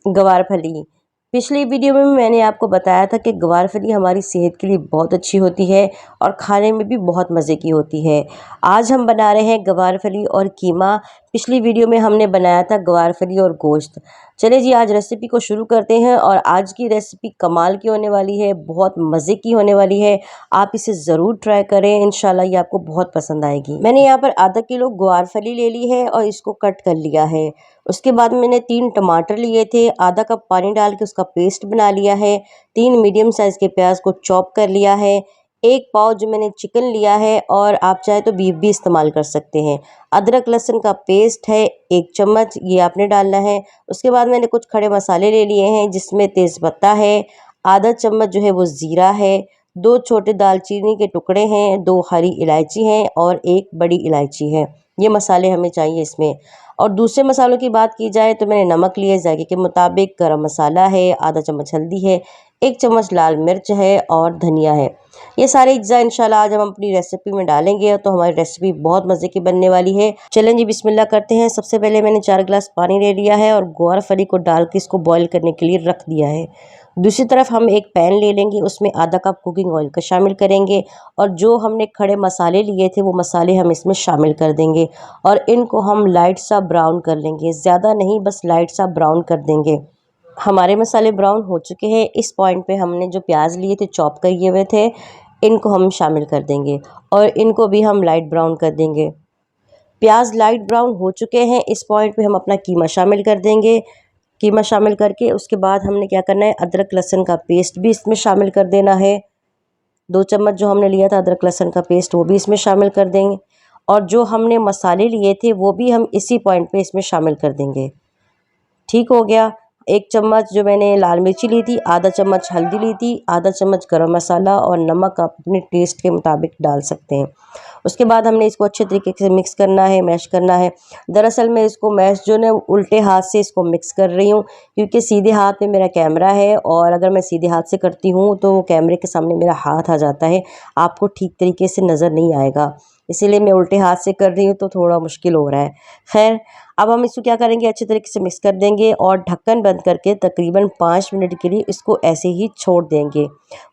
गवारफली। पिछली वीडियो में मैंने आपको बताया था कि गवारफली हमारी सेहत के लिए बहुत अच्छी होती है और खाने में भी बहुत मज़े की होती है। आज हम बना रहे हैं गवारफली और कीमा। पिछली वीडियो में हमने बनाया था गवारफली और गोश्त। चलिए जी, आज रेसिपी को शुरू करते हैं और आज की रेसिपी कमाल की होने वाली है, बहुत मज़े की होने वाली है। आप इसे ज़रूर ट्राई करें, इंशाल्लाह ये आपको बहुत पसंद आएगी। मैंने यहाँ पर आधा किलो गवारफली ले ली है और इसको कट कर लिया है। उसके बाद मैंने 3 टमाटर लिए थे, आधा कप पानी डाल के उसका पेस्ट बना लिया है। 3 मीडियम साइज़ के प्याज को चॉप कर लिया है। 1 पाव जो मैंने चिकन लिया है और आप चाहे तो बीफ भी इस्तेमाल कर सकते हैं। अदरक लहसुन का पेस्ट है 1 चम्मच, ये आपने डालना है। उसके बाद मैंने कुछ खड़े मसाले ले लिए हैं, जिसमें तेज़पत्ता है, आधा चम्मच जो है वो ज़ीरा है, 2 छोटे दालचीनी के टुकड़े हैं, 2 हरी इलायची हैं और 1 बड़ी इलायची है। ये मसाले हमें चाहिए इसमें। और दूसरे मसालों की बात की जाए तो मैंने नमक लिए जायके के मुताबिक, गरम मसाला है, आधा चम्मच हल्दी है, 1 चम्मच लाल मिर्च है और धनिया है। ये सारे अज्जा इंशाल्लाह आज हम अपनी रेसिपी में डालेंगे तो हमारी रेसिपी बहुत मज़े की बनने वाली है। चलें जी, बिस्मिल्लाह करते हैं। सबसे पहले मैंने 4 गिलास पानी ले लिया है और गवारफली को डाल के इसको बॉईल करने के लिए रख दिया है। दूसरी तरफ हम एक पैन ले लेंगे, उसमें आधा कप कुकिंग ऑयल का शामिल करेंगे और जो हमने खड़े मसाले लिए थे वो मसाले हम इसमें शामिल कर देंगे और इनको हम लाइट सा ब्राउन कर लेंगे, ज़्यादा नहीं, बस लाइट सा ब्राउन कर देंगे। हमारे मसाले ब्राउन हो चुके हैं। इस पॉइंट पे हमने जो प्याज लिए थे चॉप किए हुए थे, इनको हम शामिल कर देंगे और इनको भी हम लाइट ब्राउन कर देंगे। प्याज लाइट ब्राउन हो चुके हैं। इस पॉइंट पे हम अपना कीमा शामिल कर देंगे। कीमा शामिल करके उसके बाद हमने क्या करना है, अदरक लहसुन का पेस्ट भी इसमें शामिल कर देना है। 2 चम्मच जो हमने लिया था अदरक लहसुन का पेस्ट, वो भी इसमें शामिल कर देंगे और जो हमने मसाले लिए थे वो भी हम इसी पॉइंट पे इसमें शामिल कर देंगे। ठीक हो गया। 1 चम्मच जो मैंने लाल मिर्ची ली थी, आधा चम्मच हल्दी ली थी, आधा चम्मच गरम मसाला और नमक आप अपने टेस्ट के मुताबिक डाल सकते हैं। उसके बाद हमने इसको अच्छे तरीके से मिक्स करना है, मैश करना है। दरअसल मैं इसको मैश जो है उल्टे हाथ से इसको मिक्स कर रही हूँ, क्योंकि सीधे हाथ में मेरा कैमरा है और अगर मैं सीधे हाथ से करती हूँ तो कैमरे के सामने मेरा हाथ आ जाता है, आपको ठीक तरीके से नज़र नहीं आएगा। इसीलिए मैं उल्टे हाथ से कर रही हूँ तो थोड़ा मुश्किल हो रहा है। खैर, अब हम इसको क्या करेंगे, अच्छे तरीके से मिक्स कर देंगे और ढक्कन बंद करके तकरीबन 5 मिनट के लिए इसको ऐसे ही छोड़ देंगे।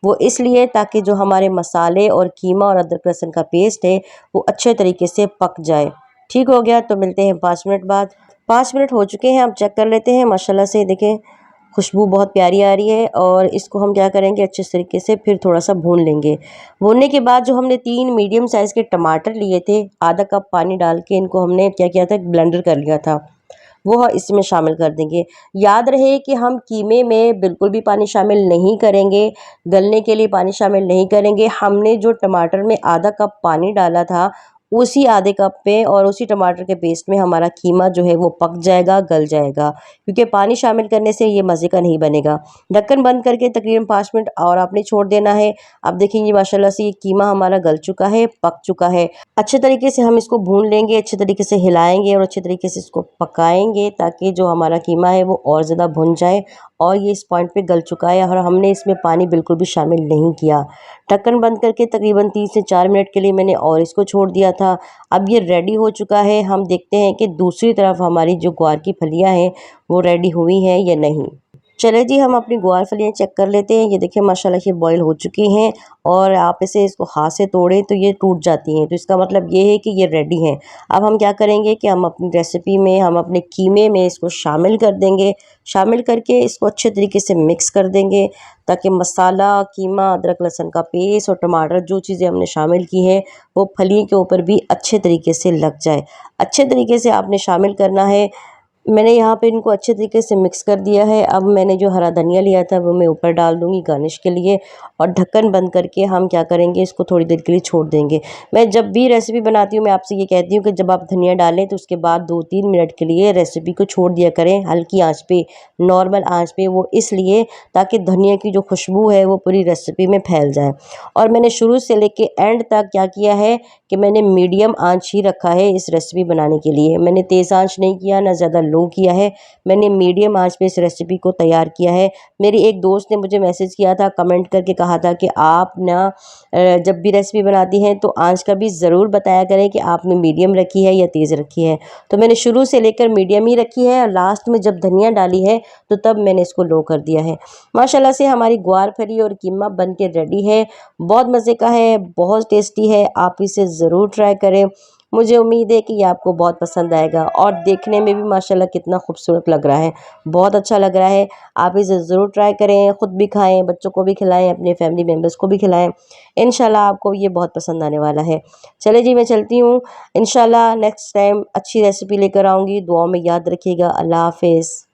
वो इसलिए ताकि जो हमारे मसाले और कीमा और अदरक लहसुन का पेस्ट है वो अच्छे तरीके से पक जाए। ठीक हो गया, तो मिलते हैं 5 मिनट बाद। 5 मिनट हो चुके हैं, अब चेक कर लेते हैं। माशाल्लाह से देखें, खुशबू बहुत प्यारी आ रही है और इसको हम क्या करेंगे, अच्छे तरीके से फिर थोड़ा सा भून लेंगे। भूनने के बाद जो हमने 3 मीडियम साइज़ के टमाटर लिए थे, आधा कप पानी डाल के इनको हमने क्या किया था, ब्लेंडर कर लिया था, वो इसमें शामिल कर देंगे। याद रहे कि हम कीमे में बिल्कुल भी पानी शामिल नहीं करेंगे, गलने के लिए पानी शामिल नहीं करेंगे। हमने जो टमाटर में आधा कप पानी डाला था, उसी आधे कप पे और उसी टमाटर के पेस्ट में हमारा कीमा जो है वो पक जाएगा, गल जाएगा, क्योंकि पानी शामिल करने से ये मज़े का नहीं बनेगा। ढक्कन बंद करके तकरीबन 5 मिनट और आपने छोड़ देना है। अब देखेंगे माशाल्लाह से ये कीमा हमारा गल चुका है, पक चुका है। अच्छे तरीके से हम इसको भून लेंगे, अच्छे तरीके से हिलाएंगे और अच्छे तरीके से इसको पकाएंगे ताकि जो हमारा कीमा है वो और ज़्यादा भुन जाए। और ये इस पॉइंट पे गल चुका है और हमने इसमें पानी बिल्कुल भी शामिल नहीं किया। ढक्कन बंद करके तकरीबन 3 से 4 मिनट के लिए मैंने और इसको छोड़ दिया था। अब ये रेडी हो चुका है। हम देखते हैं कि दूसरी तरफ हमारी जो ग्वार की फलियाँ हैं वो रेडी हुई हैं या नहीं। चले जी, हम अपनी ग्वारफलियाँ चेक कर लेते हैं। ये देखिए माशाल्लाह ये बॉईल हो चुकी हैं और आप इसको हाथ से तोड़ें तो ये टूट जाती हैं, तो इसका मतलब ये है कि ये रेडी हैं। अब हम क्या करेंगे कि हम अपनी रेसिपी में, हम अपने कीमे में इसको शामिल कर देंगे। शामिल करके इसको अच्छे तरीके से मिक्स कर देंगे ताकि मसाला, कीमा, अदरक लहसुन का पेस्ट और टमाटर जो चीज़ें हमने शामिल की हैं वो फली के ऊपर भी अच्छे तरीके से लग जाए। अच्छे तरीके से आपने शामिल करना है। मैंने यहाँ पे इनको अच्छे तरीके से मिक्स कर दिया है। अब मैंने जो हरा धनिया लिया था वो मैं ऊपर डाल दूँगी गार्निश के लिए और ढक्कन बंद करके हम क्या करेंगे, इसको थोड़ी देर के लिए छोड़ देंगे। मैं जब भी रेसिपी बनाती हूँ मैं आपसे ये कहती हूँ कि जब आप धनिया डालें तो उसके बाद 2-3 मिनट के लिए रेसिपी को छोड़ दिया करें हल्की आँच पे, नॉर्मल आँच पे। वो इसलिए ताकि धनिया की जो खुशबू है वो पूरी रेसिपी में फैल जाए। और मैंने शुरू से लेके एंड तक क्या किया है कि मैंने मीडियम आँच ही रखा है इस रेसिपी बनाने के लिए। मैंने तेज़ आँच नहीं किया, ना ज़्यादा लो किया है। मैंने मीडियम आंच पे इस रेसिपी को तैयार किया है। मेरी एक दोस्त ने मुझे मैसेज किया था, कमेंट करके कहा था कि आप ना जब भी रेसिपी बनाती हैं तो आंच का भी ज़रूर बताया करें कि आपने मीडियम रखी है या तेज़ रखी है। तो मैंने शुरू से लेकर मीडियम ही रखी है और लास्ट में जब धनिया डाली है तो तब मैंने इसको लो कर दिया है। माशाल्लाह से हमारी ग्वारफली और कीमा बन के रेडी है। बहुत मज़े का है, बहुत टेस्टी है। आप इसे ज़रूर ट्राई करें। मुझे उम्मीद है कि ये आपको बहुत पसंद आएगा और देखने में भी माशाल्लाह कितना खूबसूरत लग रहा है, बहुत अच्छा लग रहा है। आप इसे ज़रूर ट्राई करें, ख़ुद भी खाएँ, बच्चों को भी खिलाएँ, अपने फैमिली मेम्बर्स को भी खिलाएँ। इंशाल्लाह आपको ये बहुत पसंद आने वाला है। चलिए जी, मैं चलती हूँ। इंशाल्लाह नेक्स्ट टाइम अच्छी रेसिपी लेकर आऊँगी। दुआओं में याद रखिएगा। अल्लाह हाफ़िज़।